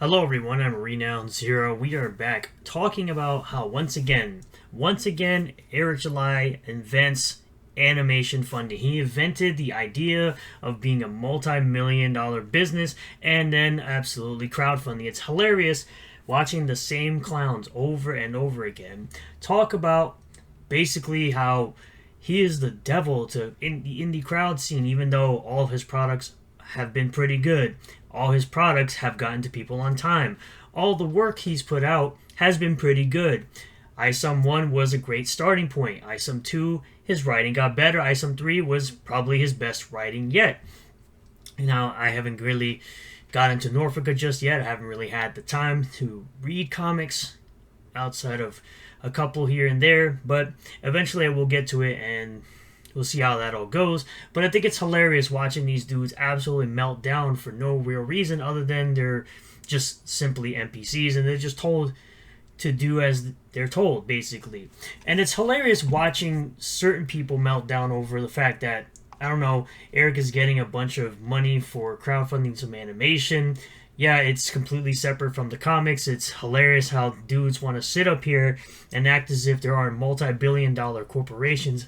Hello everyone, I'm Renowned Zero. We are back talking about how once again, Eric July invents animation funding. He invented the idea of being a multi-million-dollar business and then absolutely crowdfunding. It's hilarious watching the same clowns over and over again talk about basically how he is the devil in the indie crowd scene, even though all of his products have been pretty good. All his products have gotten to people on time. All the work he's put out has been pretty good. ISOM 1 was a great starting point. ISOM 2, his writing got better. ISOM 3 was probably his best writing yet. Now, I haven't really got into Norfolk just yet. I haven't really had the time to read comics outside of a couple here and there, but eventually I will get to it and we'll see how that all goes. But I think it's hilarious watching these dudes absolutely melt down for no real reason other than they're just simply NPCs and they're just told to do as they're told, basically. And it's hilarious watching certain people melt down over the fact that, I don't know, Eric is getting a bunch of money for crowdfunding some animation. Yeah, it's completely separate from the comics. It's hilarious how dudes want to sit up here and act as if there are multi-billion-dollar corporations,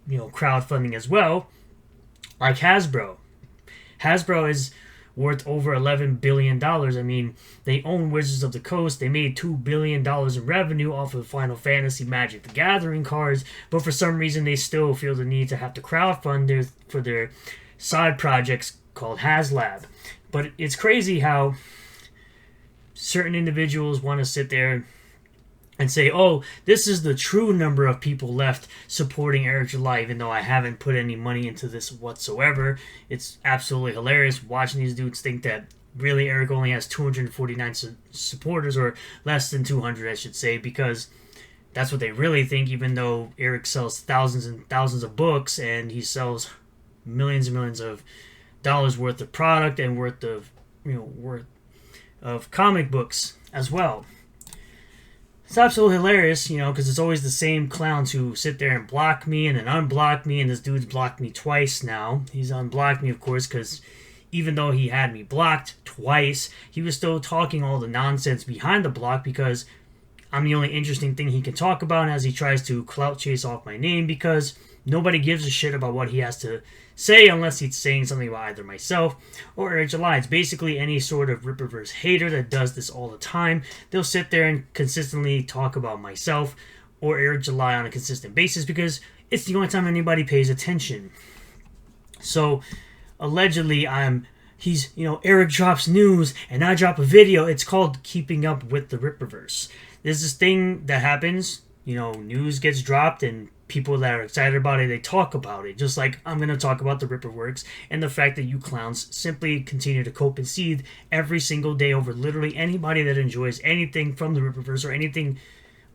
crowdfunding as well, like Hasbro. Hasbro is worth over $11 billion. I mean, they own Wizards of the Coast. They made $2 billion in revenue off of Final Fantasy Magic the Gathering cards, but for some reason they still feel the need to have to crowdfund for their side projects called HasLab. But it's crazy how certain individuals want to sit there and say, oh, this is the true number of people left supporting Eric July, even though I haven't put any money into this whatsoever. It's absolutely hilarious watching these dudes think that really Eric only has 249 supporters, or less than 200, I should say, because that's what they really think, even though Eric sells thousands and thousands of books and he sells millions and millions of dollars worth of product and worth of comic books as well. It's absolutely hilarious, because it's always the same clowns who sit there and block me and then unblock me, and this dude's blocked me twice now. He's unblocked me, of course, because even though he had me blocked twice, he was still talking all the nonsense behind the block because I'm the only interesting thing he can talk about as he tries to clout chase off my name, because nobody gives a shit about what he has to say unless he's saying something about either myself or Eric July. It's basically any sort of Rippaverse hater that does this all the time. They'll sit there and consistently talk about myself or Eric July on a consistent basis because it's the only time anybody pays attention. So allegedly Eric drops news and I drop a video. It's called keeping up with the Rippaverse. There's this thing that happens, news gets dropped and people that are excited about it, they talk about it. Just like I'm going to talk about the Rippaverse and the fact that you clowns simply continue to cope and seethe every single day over literally anybody that enjoys anything from the Rippaverse or anything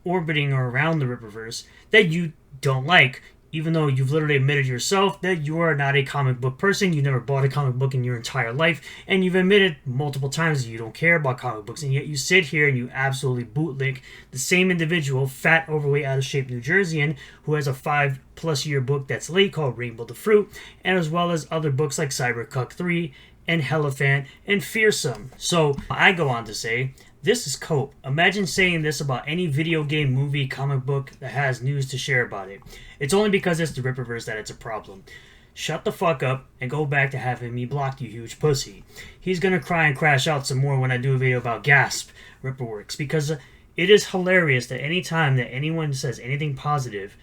orbiting or around the Rippaverse that you don't like. Even though you've literally admitted yourself that you are not a comic book person, you never bought a comic book in your entire life, and you've admitted multiple times that you don't care about comic books, and yet you sit here and you absolutely bootlick the same individual, fat, overweight, out-of-shape New Jerseyan, who has a 5+ year book that's late called Rainbow the Fruit, and as well as other books like Cybercuck 3, and Hierophant, and Fearsome. So I go on to say, this is cope. Imagine saying this about any video game, movie, comic book that has news to share about it. It's only because it's the Rippaverse that it's a problem. Shut the fuck up and go back to having me blocked, you huge pussy. He's gonna cry and crash out some more when I do a video about Gasp Rippaworks, because it is hilarious that any time that anyone says anything positive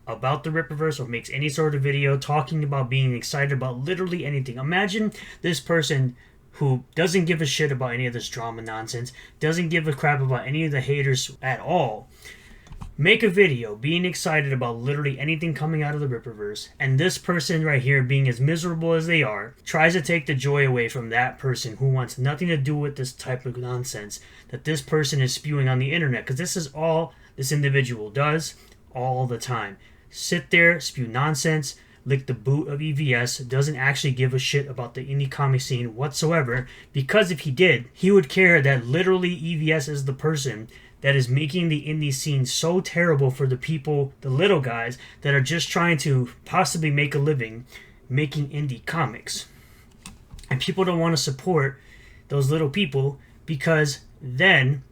about the Rippaverse or makes any sort of video talking about being excited about literally anything. Imagine this person who doesn't give a shit about any of this drama nonsense, doesn't give a crap about any of the haters at all, make a video being excited about literally anything coming out of the Rippaverse, and this person right here, being as miserable as they are, tries to take the joy away from that person who wants nothing to do with this type of nonsense that this person is spewing on the internet, because this is all this individual does all the time. Sit there, spew nonsense, lick the boot of EVS, doesn't actually give a shit about the indie comic scene whatsoever, because if he did, he would care that literally EVS is the person that is making the indie scene so terrible for the people, the little guys, that are just trying to possibly make a living making indie comics. And people don't want to support those little people because then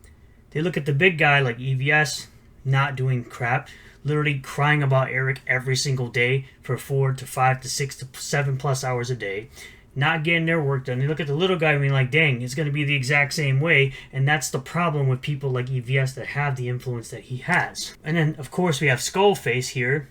they look at the big guy like EVS not doing crap, literally crying about Eric every single day for 4 to 5 to 6 to 7 plus hours a day, not getting their work done. They look at the little guy and be like, dang, it's going to be the exact same way. And that's the problem with people like EVS that have the influence that he has. And then, of course, we have Skullface here,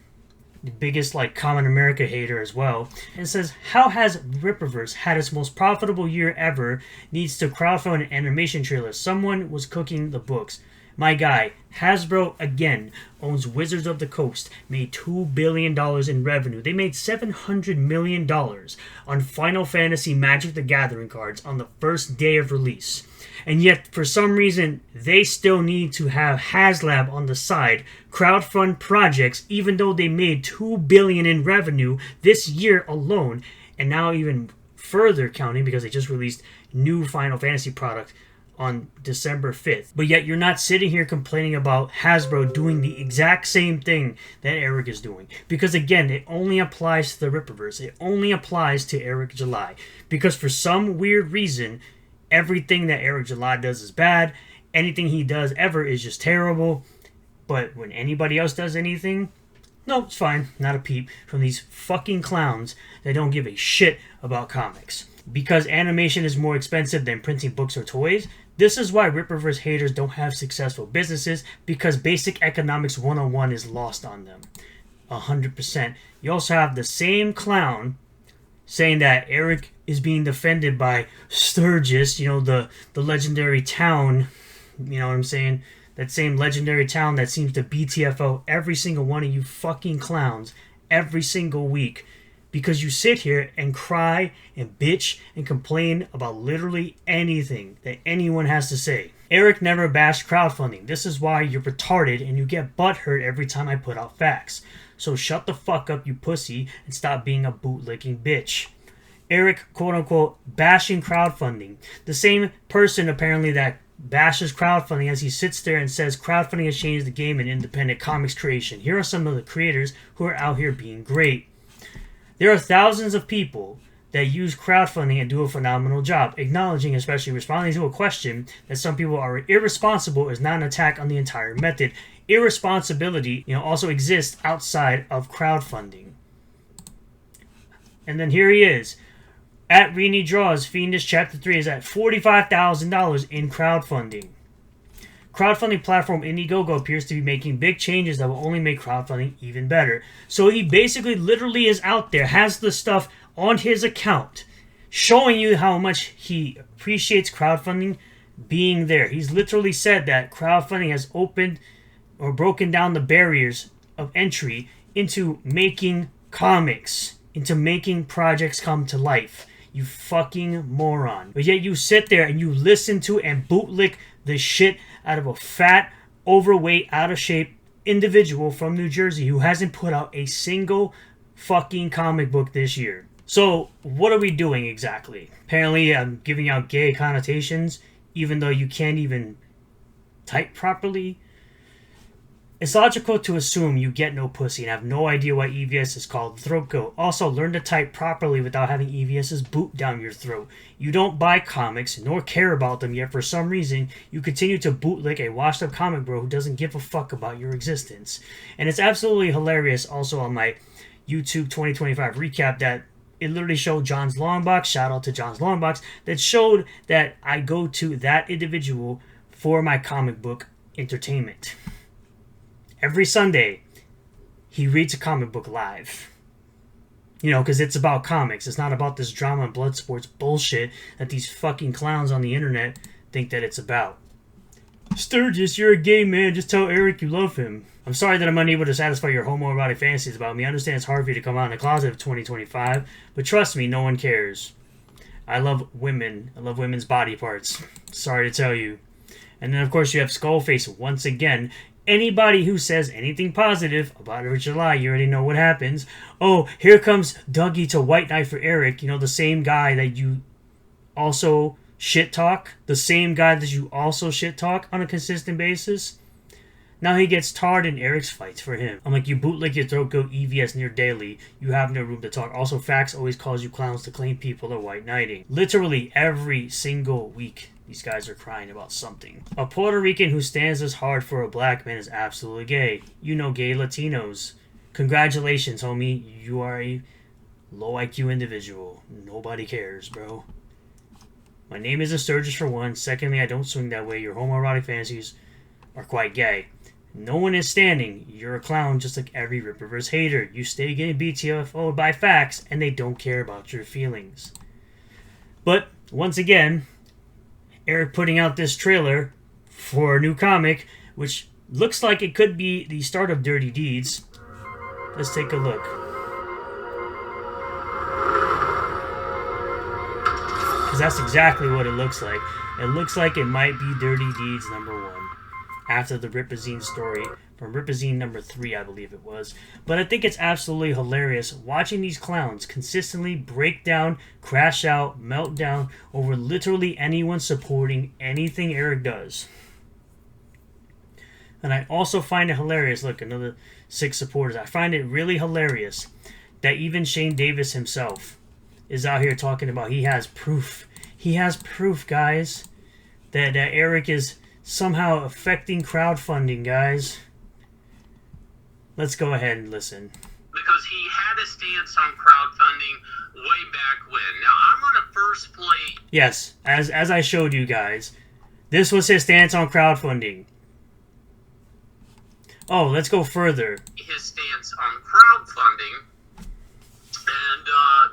the biggest like common America hater as well. And it says, how has Rippaverse had its most profitable year ever? Needs to crowdfund an animation trailer. Someone was cooking the books. My guy, Hasbro, again, owns Wizards of the Coast, made $2 billion in revenue. They made $700 million on Final Fantasy Magic the Gathering cards on the first day of release. And yet, for some reason, they still need to have HasLab on the side, crowdfund projects, even though they made $2 billion in revenue this year alone, and now even further counting because they just released new Final Fantasy product on December 5th. But yet you're not sitting here complaining about Hasbro doing the exact same thing that Eric is doing. Because again, it only applies to the Rippaverse. It only applies to Eric July. Because for some weird reason, everything that Eric July does is bad. Anything he does ever is just terrible. But when anybody else does anything, no, it's fine. Not a peep from these fucking clowns that don't give a shit about comics. Because animation is more expensive than printing books or toys, this is why Rippaverse haters don't have successful businesses, because basic economics 101 is lost on them. 100%. You also have the same clown saying that Eric is being defended by Sturgis, the legendary town, you know what I'm saying? That same legendary town that seems to BTFO every single one of you fucking clowns every single week. Because you sit here and cry and bitch and complain about literally anything that anyone has to say. Eric never bashed crowdfunding. This is why you're retarded and you get butthurt every time I put out facts. So shut the fuck up, you pussy, and stop being a bootlicking bitch. Eric, quote-unquote, bashing crowdfunding. The same person, apparently, that bashes crowdfunding as he sits there and says crowdfunding has changed the game in independent comics creation. Here are some of the creators who are out here being great. There are thousands of people that use crowdfunding and do a phenomenal job. Acknowledging, especially responding to a question that some people are irresponsible is not an attack on the entire method. Irresponsibility, also exists outside of crowdfunding. And then here he is. At Rini Draws, Fiendish Chapter 3 is at $45,000 in crowdfunding. Crowdfunding platform Indiegogo appears to be making big changes that will only make crowdfunding even better. So he basically literally is out there, has the stuff on his account, showing you how much he appreciates crowdfunding being there. He's literally said that crowdfunding has opened or broken down the barriers of entry into making comics, into making projects come to life. You fucking moron. But yet you sit there and you listen to and bootlick the shit out of a fat, overweight, out of shape individual from New Jersey who hasn't put out a single fucking comic book this year. So what are we doing exactly? Apparently I'm giving out gay connotations even though you can't even type properly. It's logical to assume you get no pussy and have no idea why EVS is called throat goat. Also, learn to type properly without having EVS's boot down your throat. You don't buy comics, nor care about them, yet for some reason, you continue to bootlick a washed-up comic bro who doesn't give a fuck about your existence. And it's absolutely hilarious also on my YouTube 2025 recap that it literally showed John's Longbox, shout out to John's Longbox, that showed that I go to that individual for my comic book entertainment. Every Sunday, he reads a comic book live. Because it's about comics. It's not about this drama and blood sports bullshit that these fucking clowns on the internet think that it's about. Sturgis, you're a gay man. Just tell Eric you love him. I'm sorry that I'm unable to satisfy your homoerotic fantasies about me. I understand it's hard for you to come out in the closet of 2025, but trust me, no one cares. I love women. I love women's body parts. Sorry to tell you. And then, of course, you have Skullface once again. Anybody who says anything positive about Eric July, you already know what happens. Oh, here comes Dougie to White Knight for Eric. The same guy that you also shit talk. The same guy that you also shit talk on a consistent basis. Now he gets tarred and Eric's fights for him. I'm like, you bootlick your throat goat EVS near daily. You have no room to talk. Also, Fax always calls you clowns to claim people are white knighting. Literally every single week, these guys are crying about something. A Puerto Rican who stands as hard for a black man is absolutely gay. You know gay Latinos. Congratulations, homie. You are a low IQ individual. Nobody cares, bro. My name isn't Sturgis for one. Secondly, I don't swing that way. Your homoerotic fantasies are quite gay. No one is standing. You're a clown just like every Rippaverse hater. You stay getting BTFO'd by Facts, and they don't care about your feelings. But, once again, Eric putting out this trailer for a new comic, which looks like it could be the start of Dirty Deeds. Let's take a look. Because that's exactly what it looks like. It looks like it might be Dirty Deeds #1. After the Ripazine story from Ripazine #3, I believe it was. But I think it's absolutely hilarious watching these clowns consistently break down, crash out, melt down over literally anyone supporting anything Eric does. And I also find it hilarious, look, another 6 supporters. I find it really hilarious that even Shane Davis himself is out here talking about he has proof. He has proof, guys, that Eric is somehow affecting crowdfunding, guys. Let's go ahead and listen. Because he had a stance on crowdfunding way back when. Now, I'm going to first play... Yes, as I showed you guys, this was his stance on crowdfunding. Oh, let's go further. His stance on crowdfunding, and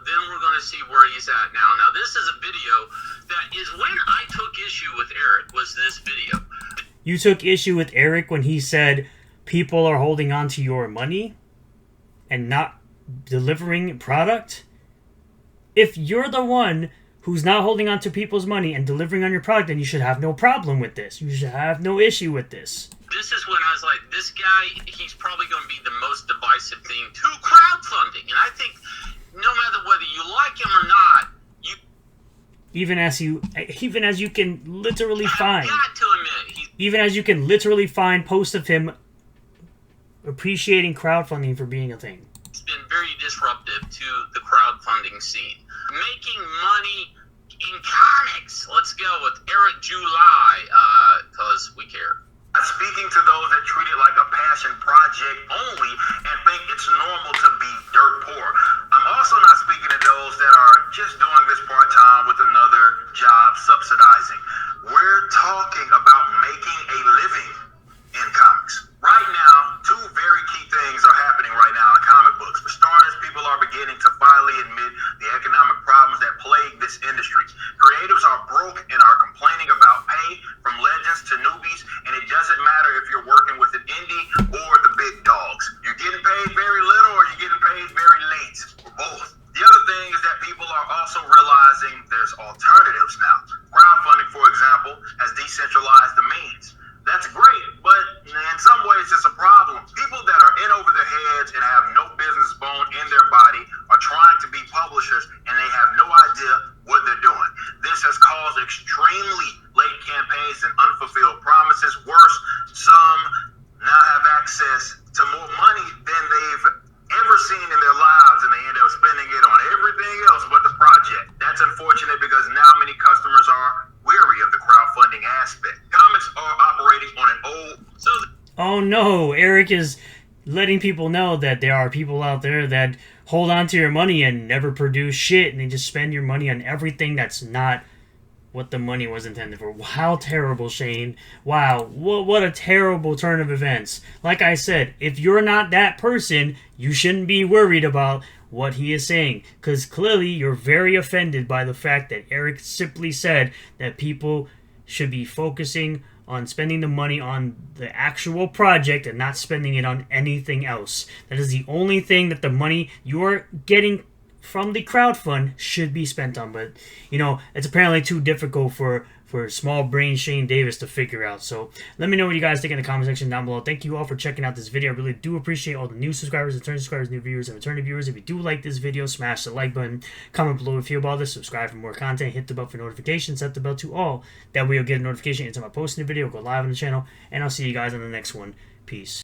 then we're going to see where he's at now. Now, this is a video that is when I took issue with Eric, was this video. You took issue with Eric when he said people are holding on to your money and not delivering product? If you're the one who's not holding on to people's money and delivering on your product, then you should have no problem with this. You should have no issue with this. This is when I was like, this guy, he's probably going to be the most divisive thing to crowdfunding. And I think no matter whether you like him or not, even as you can literally find, even as you can literally find posts of him appreciating crowdfunding for being a thing. It's been very disruptive to the crowdfunding scene. Making money in comics. Let's go with Eric July, because we care. Speaking to those that treat it like a passion project only and think it's normal to be dirt poor. I'm also not speaking to those that are just doing this part-time with another job subsidizing. We're talking about making a living in comics. Right now, 2 very key things are happening right now in comic books. For starters, people are beginning to finally admit the economic problems that plague this industry. Creatives are broke and are complaining about pay from legends to newbies, and it doesn't matter if you're working with an indie or the big dogs. You're getting paid very little or you're getting paid very late, or both. The other thing is that people are also realizing there's alternatives now. Crowdfunding, for example, has decentralized the means. That's great, but in some ways it's a problem. People that are in over their heads and have no business bone in their body are trying to be publishers, and they have no idea what they're doing. This has caused extremely late campaigns and unfulfilled promises. Worse, some now have access to more money than they've ever seen in their lives, and they end up spending it on everything else but the project. That's unfortunate because now many customers are weary of the crowdfunding aspect. Comics are operating on an old... Oh no, Eric is letting people know that there are people out there that hold on to your money and never produce shit, and they just spend your money on everything that's not what the money was intended for. How terrible, Shane. Wow, what a terrible turn of events. Like I said, if you're not that person, you shouldn't be worried about what he is saying, because clearly you're very offended by the fact that Eric simply said that people should be focusing on spending the money on the actual project and not spending it on anything else. That is the only thing that the money you're getting from the crowdfund should be spent on. But, you know, it's apparently too difficult for small brain Shane Davis to figure out. So let me know what you guys think in the comment section down below. Thank you all for checking out this video. I really do appreciate all the new subscribers, return subscribers, new viewers, and returning viewers. If you do like this video, smash the like button, comment below if you feel about this, subscribe for more content, hit the bell for notifications, set the bell to all. That way you'll get a notification anytime I post a new video, go live on the channel, and I'll see you guys on the next one. Peace.